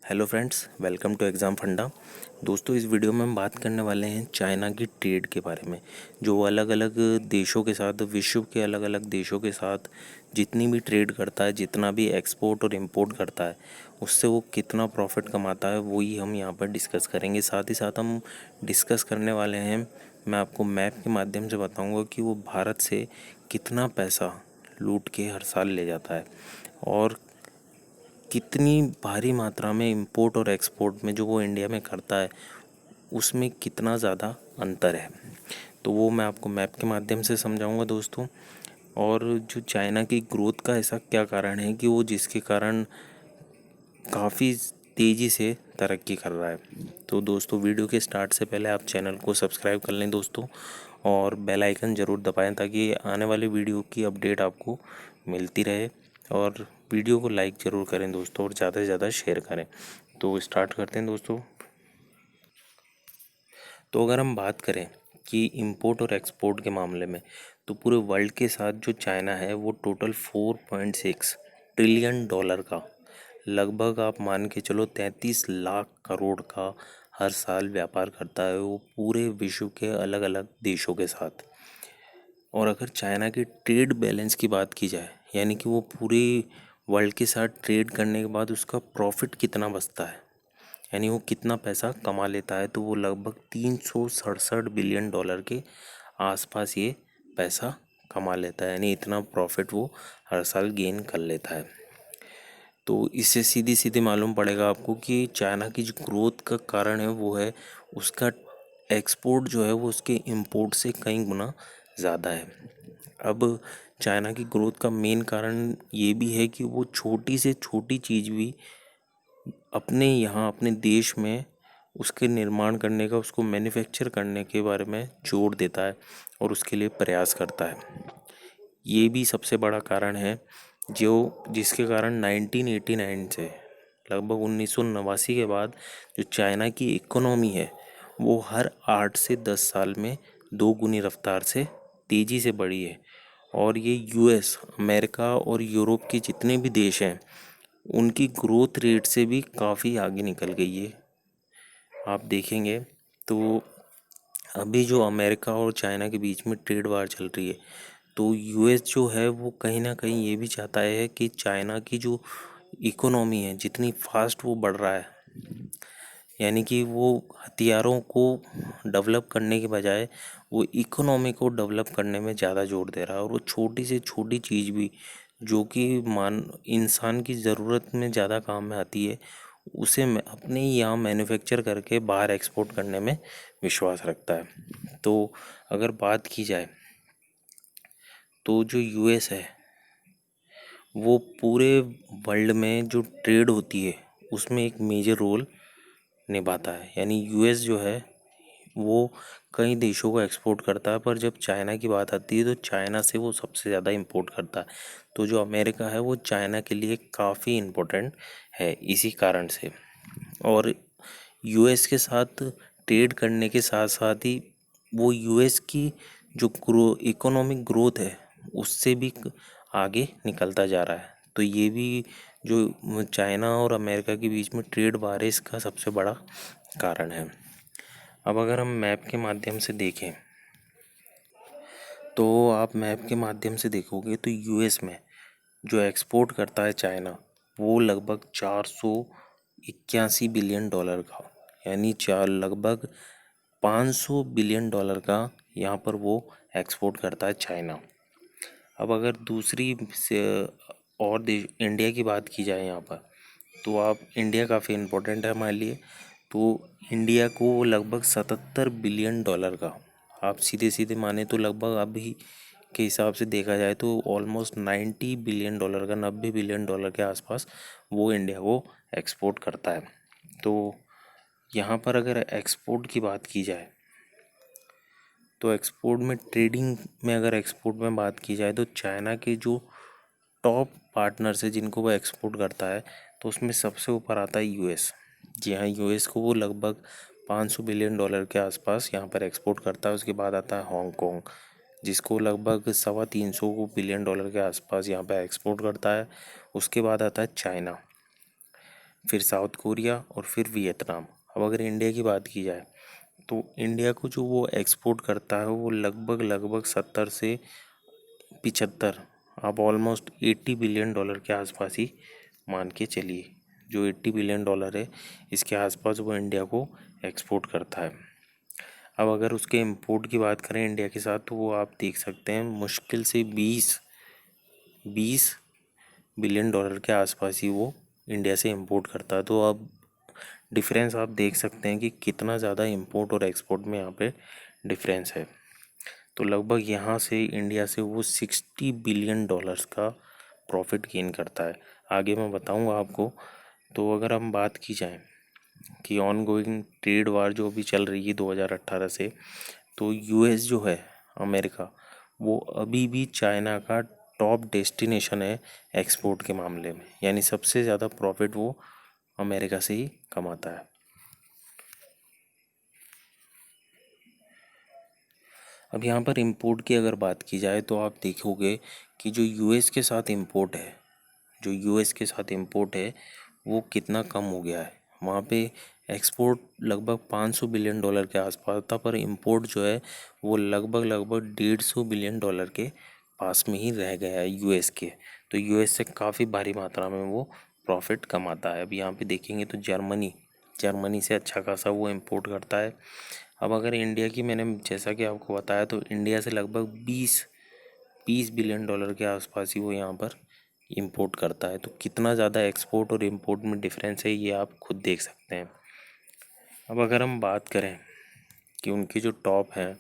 Hello friends, welcome to exam funda. दोस्तों, इस video में हम बात करने वाले हैं चाइना की ट्रेड के बारे में। जो अलग अलग देशों के साथ, विश्व के अलग अलग देशों के साथ जितनी भी ट्रेड करता है, जितना भी एक्सपोर्ट और इंपोर्ट करता है, उससे वो कितना प्रॉफिट कमाता है, वही हम यहाँ पर डिस्कस करेंगे। साथ ही साथ हम डिस्कस करने वाले हैं, मैं आपको मैप के माध्यम से बताऊँगा कि वो भारत से कितना पैसा लूट के हर साल ले जाता है और कितनी भारी मात्रा में इंपोर्ट और एक्सपोर्ट में जो वो इंडिया में करता है उसमें कितना ज़्यादा अंतर है। तो वो मैं आपको मैप के माध्यम से समझाऊंगा दोस्तों। और जो चाइना की ग्रोथ का ऐसा क्या कारण है कि वो जिसके कारण काफ़ी तेज़ी से तरक्की कर रहा है। तो दोस्तों, वीडियो के स्टार्ट से पहले आप चैनल को सब्सक्राइब कर लें दोस्तों, और बेल आइकन ज़रूर दबाएं ताकि आने वाले वीडियो की अपडेट आपको मिलती रहे। और वीडियो को लाइक ज़रूर करें दोस्तों, और ज़्यादा से ज़्यादा शेयर करें। तो स्टार्ट करते हैं दोस्तों। तो अगर हम बात करें कि इंपोर्ट और एक्सपोर्ट के मामले में, तो पूरे वर्ल्ड के साथ जो चाइना है वो टोटल 4.6 ट्रिलियन डॉलर का, लगभग आप मान के चलो 33 लाख करोड़ का हर साल व्यापार करता है वो पूरे विश्व के अलग अलग देशों के साथ। और अगर चाइना की ट्रेड बैलेंस की बात की जाए, यानी कि वो पूरे वर्ल्ड के साथ ट्रेड करने के बाद उसका प्रॉफिट कितना बचता है, यानी वो कितना पैसा कमा लेता है, तो वो लगभग 367 बिलियन डॉलर के आसपास ये पैसा कमा लेता है। यानी इतना प्रॉफिट वो हर साल गेन कर लेता है। तो इससे सीधी सीधी मालूम पड़ेगा आपको कि चाइना की जो ग्रोथ का कारण है वो है उसका एक्सपोर्ट जो है वो उसके इंपोर्ट से कई गुना ज़्यादा है। अब चाइना की ग्रोथ का मेन कारण ये भी है कि वो छोटी से छोटी चीज़ भी अपने यहाँ अपने देश में उसके निर्माण करने का, उसको मैन्युफैक्चर करने के बारे में जोर देता है और उसके लिए प्रयास करता है। ये भी सबसे बड़ा कारण है जो जिसके कारण 1989 से लगभग 1989 के बाद जो चाइना की इकोनॉमी है वो हर 8 से 10 साल में 2 गुनी रफ्तार से तेज़ी से बढ़ी है। और ये यूएस, अमेरिका और यूरोप के जितने भी देश हैं उनकी ग्रोथ रेट से भी काफ़ी आगे निकल गई है। आप देखेंगे तो अभी जो अमेरिका और चाइना के बीच में ट्रेड वार चल रही है, तो यूएस जो है वो कहीं ना कहीं ये भी चाहता है कि चाइना की जो इकोनॉमी है जितनी फास्ट वो बढ़ रहा है, यानी कि वो हथियारों को डेवलप करने के बजाय वो इकोनॉमी को डेवलप करने में ज़्यादा जोर दे रहा है। और वो छोटी से छोटी चीज़ भी जो कि मान इंसान की ज़रूरत में ज़्यादा काम में आती है उसे अपने ही यहाँ मैन्युफैक्चर करके बाहर एक्सपोर्ट करने में विश्वास रखता है। तो अगर बात की जाए तो जो यूएस है वो पूरे वर्ल्ड में जो ट्रेड होती है उसमें एक मेजर रोल निभाता है। यानी यूएस जो है वो कई देशों को एक्सपोर्ट करता है, पर जब चाइना की बात आती है तो चाइना से वो सबसे ज़्यादा इंपोर्ट करता है। तो जो अमेरिका है वो चाइना के लिए काफ़ी इम्पोर्टेंट है इसी कारण से। और यूएस के साथ ट्रेड करने के साथ साथ ही वो यूएस की जो इकोनॉमिक ग्रोथ है उससे भी आगे निकलता जा रहा है। तो ये भी जो चाइना और अमेरिका के बीच में ट्रेड वार है इसका सबसे बड़ा कारण है। अब अगर हम मैप के माध्यम से देखें, तो आप मैप के माध्यम से देखोगे तो यूएस में जो एक्सपोर्ट करता है चाइना वो लगभग 481 बिलियन डॉलर का, यानी चार लगभग 500 बिलियन डॉलर का यहाँ पर वो एक्सपोर्ट करता है चाइना। अब अगर दूसरी से और देश इंडिया की बात की जाए यहाँ पर, तो आप इंडिया काफ़ी इम्पोर्टेंट है हमारे लिए। तो इंडिया को लगभग 77 बिलियन डॉलर का, आप सीधे सीधे माने तो लगभग अभी के हिसाब से देखा जाए तो ऑलमोस्ट 90 बिलियन डॉलर का, 90 बिलियन डॉलर के आसपास वो इंडिया को एक्सपोर्ट करता है। तो यहाँ पर अगर एक्सपोर्ट की बात की जाए तो एक्सपोर्ट में ट्रेडिंग में अगर एक्सपोर्ट में बात की जाए तो चाइना के जो टॉप पार्टनर्स है जिनको वो एक्सपोर्ट करता है, तो उसमें सबसे ऊपर आता है यूएस। जी हाँ, यूएस को वो लगभग 500 बिलियन डॉलर के आसपास यहाँ पर एक्सपोर्ट करता है। उसके बाद आता है हांगकांग, जिसको लगभग 325 बिलियन डॉलर के आसपास यहाँ पर एक्सपोर्ट करता है। उसके बाद आता है चाइना। फिर साउथ कोरिया और फिर वियतनाम। अब अगर इंडिया की बात की जाए तो इंडिया को जो वो एक्सपोर्ट करता है वो लगभग लगभग 70 से 75, आप ऑलमोस्ट 80 बिलियन डॉलर के आसपास ही मान के चलिए। जो 80 बिलियन डॉलर है इसके आसपास वो इंडिया को एक्सपोर्ट करता है। अब अगर उसके इंपोर्ट की बात करें इंडिया के साथ तो वो आप देख सकते हैं मुश्किल से 20 बिलियन डॉलर के आसपास ही वो इंडिया से इंपोर्ट करता है। तो अब डिफरेंस आप देख सकते हैं कि कितना ज़्यादा इंपोर्ट और एक्सपोर्ट में यहाँ पे डिफरेंस है। तो लगभग यहाँ से इंडिया से वो 60 बिलियन डॉलर्स का प्रॉफिट गेन करता है। आगे मैं बताऊँगा आपको। तो अगर हम बात की जाए कि ऑन गोइंग ट्रेड वार जो अभी चल रही है 2018 से, तो यूएस जो है, अमेरिका, वो अभी भी चाइना का टॉप डेस्टिनेशन है एक्सपोर्ट के मामले में। यानी सबसे ज़्यादा प्रॉफिट वो अमेरिका से ही कमाता है। अब यहाँ पर इंपोर्ट की अगर बात की जाए तो आप देखोगे कि जो यूएस के साथ इंपोर्ट है, वो कितना कम हो गया है। वहाँ पे एक्सपोर्ट लगभग 500 बिलियन डॉलर के आसपास था, पर इंपोर्ट जो है वो लगभग लगभग 150 बिलियन डॉलर के पास में ही रह गया है यूएस के। तो यूएस से काफ़ी भारी मात्रा में वो प्रॉफिट कमाता है। अब यहाँ पे देखेंगे तो जर्मनी से अच्छा खासा वो इंपोर्ट करता है। अब अगर इंडिया की, मैंने जैसा कि आपको बताया, तो इंडिया से लगभग 20 बिलियन डॉलर के आसपास ही वो यहाँ पर इंपोर्ट करता है। तो कितना ज़्यादा एक्सपोर्ट और इंपोर्ट में डिफरेंस है ये आप खुद देख सकते हैं। अब अगर हम बात करें कि उनके जो टॉप हैं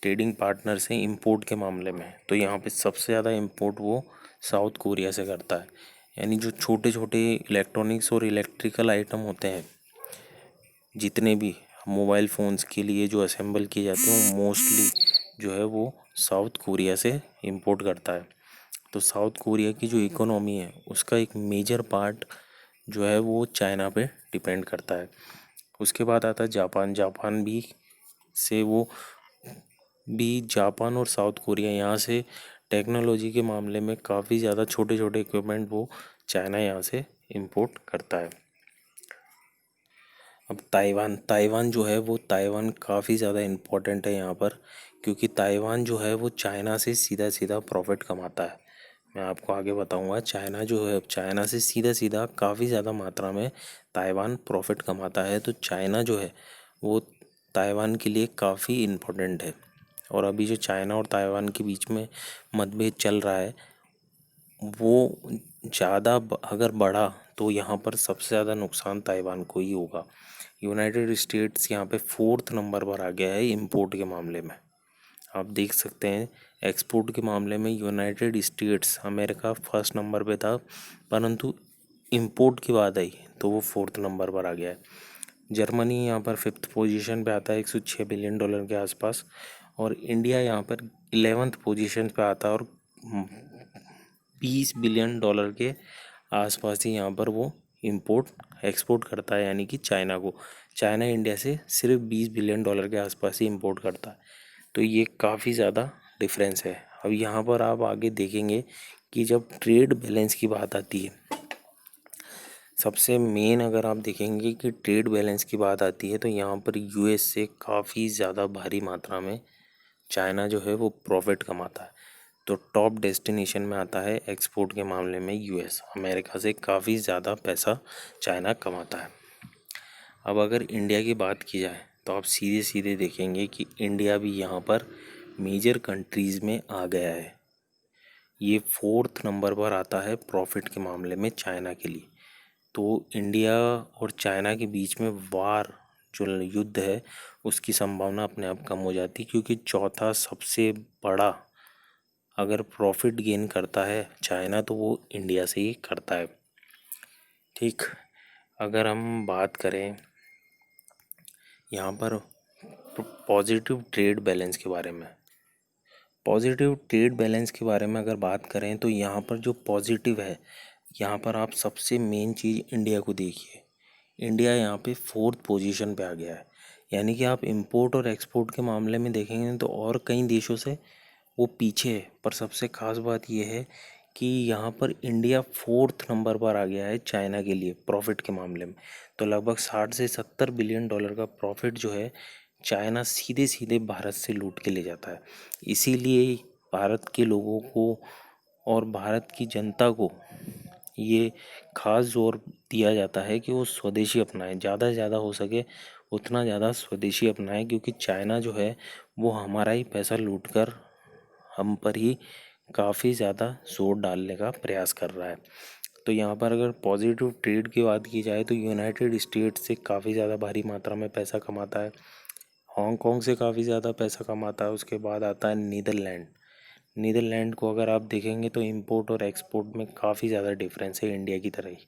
ट्रेडिंग पार्टनर्स हैं इंपोर्ट के मामले में, तो यहाँ पे सबसे ज़्यादा इंपोर्ट वो साउथ कोरिया से करता है। यानी जो छोटे छोटे इलेक्ट्रॉनिक्स और इलेक्ट्रिकल आइटम होते हैं, जितने भी मोबाइल फ़ोन्स के लिए जो असेंबल किए जाते हैं, वो मोस्टली जो है वो साउथ कोरिया से इंपोर्ट करता है। तो साउथ कोरिया की जो इकोनॉमी है उसका एक मेजर पार्ट जो है वो चाइना पे डिपेंड करता है। उसके बाद आता है जापान। जापान और साउथ कोरिया यहाँ से टेक्नोलॉजी के मामले में काफ़ी ज़्यादा छोटे छोटे इक्विपमेंट वो चाइना यहाँ से इंपोर्ट करता है। अब ताइवान जो है वो ताइवान काफ़ी ज़्यादा इम्पोर्टेंट है यहाँ पर, क्योंकि ताइवान जो है वो चाइना से सीधा सीधा प्रॉफिट कमाता है। मैं आपको आगे बताऊंगा। चाइना जो है, चाइना से सीधा सीधा काफ़ी ज़्यादा मात्रा में ताइवान प्रॉफिट कमाता है। तो चाइना जो है वो ताइवान के लिए काफ़ी इम्पोर्टेंट है। और अभी जो चाइना और ताइवान के बीच में मतभेद चल रहा है वो ज़्यादा अगर बढ़ा तो यहाँ पर सबसे ज़्यादा नुकसान ताइवान को ही होगा। यूनाइटेड स्टेट्स यहाँ पे 4th नंबर पर आ गया है इंपोर्ट के मामले में। आप देख सकते हैं एक्सपोर्ट के मामले में United states, America 1st number पे था, परंतु इंपोर्ट की बात आई तो वो 4th नंबर पर आ गया है। जर्मनी यहाँ पर 5th पोजीशन पे आता है 106 बिलियन डॉलर के आसपास। और इंडिया यहाँ पर 11th पोजीशन पे आता है और 20 बिलियन डॉलर के आसपास ही यहाँ पर वो इंपोर्ट एक्सपोर्ट करता है। यानी कि चाइना इंडिया से सिर्फ 20 बिलियन डॉलर के आसपास ही इंपोर्ट करता है। तो ये काफ़ी ज़्यादा डिफरेंस है। अब यहाँ पर आप आगे देखेंगे कि जब ट्रेड बैलेंस की बात आती है, सबसे मेन अगर आप देखेंगे कि ट्रेड बैलेंस की बात आती है तो यहाँ पर यूएस से काफ़ी ज़्यादा भारी मात्रा में चाइना जो है वो प्रॉफिट कमाता है। तो टॉप डेस्टिनेशन में आता है एक्सपोर्ट के मामले में यूएस। अमेरिका से काफ़ी ज़्यादा पैसा चाइना कमाता है। अब अगर इंडिया की बात की जाए तो आप सीधे सीधे देखेंगे कि इंडिया भी यहाँ पर मेजर कंट्रीज़ में आ गया है। ये 4th नंबर पर आता है प्रॉफिट के मामले में चाइना के लिए। तो इंडिया और चाइना के बीच में वार जो युद्ध है उसकी संभावना अपने आप कम हो जाती है, क्योंकि चौथा सबसे बड़ा अगर प्रॉफिट गेन करता है चाइना तो वो इंडिया से ही करता है। ठीक। अगर हम बात करें यहाँ पर पॉजिटिव ट्रेड बैलेंस के बारे में, अगर बात करें तो यहाँ पर जो पॉजिटिव है, यहाँ पर आप सबसे मेन चीज़ इंडिया को देखिए। इंडिया यहाँ पे 4th पोजीशन पे आ गया है। यानी कि आप इंपोर्ट और एक्सपोर्ट के मामले में देखेंगे तो और कई देशों से वो पीछे है, पर सबसे ख़ास बात ये है कि यहाँ पर इंडिया 4th नंबर पर आ गया है चाइना के लिए प्रॉफिट के मामले में। तो लगभग 60 से 70 बिलियन डॉलर का प्रॉफिट जो है चाइना सीधे सीधे भारत से लूट के ले जाता है। इसीलिए भारत के लोगों को और भारत की जनता को ये खास जोर दिया जाता है कि वो स्वदेशी अपनाएं, ज़्यादा से ज़्यादा हो सके उतना ज़्यादा स्वदेशी अपनाएं, क्योंकि चाइना जो है वो हमारा ही पैसा लूट कर हम पर ही काफ़ी ज़्यादा जोर डालने का प्रयास कर रहा है। तो यहाँ पर अगर पॉजिटिव ट्रेड की बात की जाए तो यूनाइटेड स्टेट्स से काफ़ी ज़्यादा भारी मात्रा में पैसा कमाता है, हांगकांग से काफ़ी ज़्यादा पैसा कमाता है। उसके बाद आता है नीदरलैंड। नीदरलैंड को अगर आप देखेंगे तो इंपोर्ट और एक्सपोर्ट में काफ़ी ज़्यादा डिफरेंस है इंडिया की तरह ही,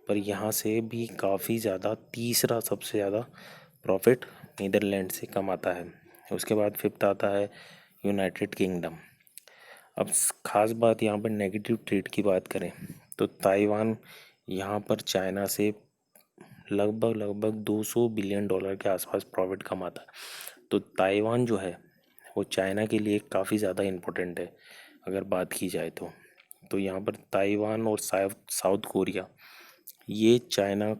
पर यहाँ से भी काफ़ी ज़्यादा तीसरा सबसे ज़्यादा प्रॉफिट नीदरलैंड से कमाता है। उसके बाद फिफ्थ आता है यूनाइटेड किंगडम। अब ख़ास बात यहाँ पर नेगेटिव ट्रेड की बात करें तो ताइवान यहाँ पर चाइना से लगभग 200 बिलियन डॉलर के आसपास प्रॉफिट कमाता है। तो ताइवान जो है वो चाइना के लिए काफ़ी ज़्यादा इम्पोर्टेंट है अगर बात की जाए तो यहाँ पर ताइवान और साउथ कोरिया ये चाइना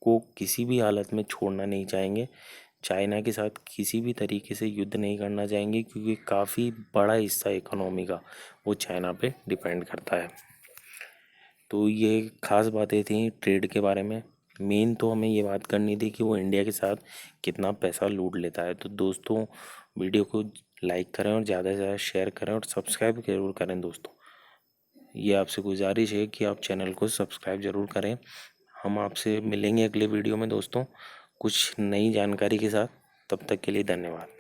को किसी भी हालत में छोड़ना नहीं चाहेंगे, चाइना के साथ किसी भी तरीके से युद्ध नहीं करना चाहेंगे, क्योंकि काफ़ी बड़ा हिस्सा इकोनॉमी का वो चाइना पे डिपेंड करता है। तो ये खास बातें थी ट्रेड के बारे में। मेन तो हमें ये बात करनी थी कि वो इंडिया के साथ कितना पैसा लूट लेता है। तो दोस्तों वीडियो को लाइक करें और ज़्यादा से ज़्यादा शेयर करें और सब्सक्राइब जरूर करें दोस्तों। ये आपसे गुजारिश है कि आप चैनल को सब्सक्राइब ज़रूर करें। हम आपसे मिलेंगे अगले वीडियो में दोस्तों कुछ नई जानकारी के साथ। तब तक के लिए धन्यवाद।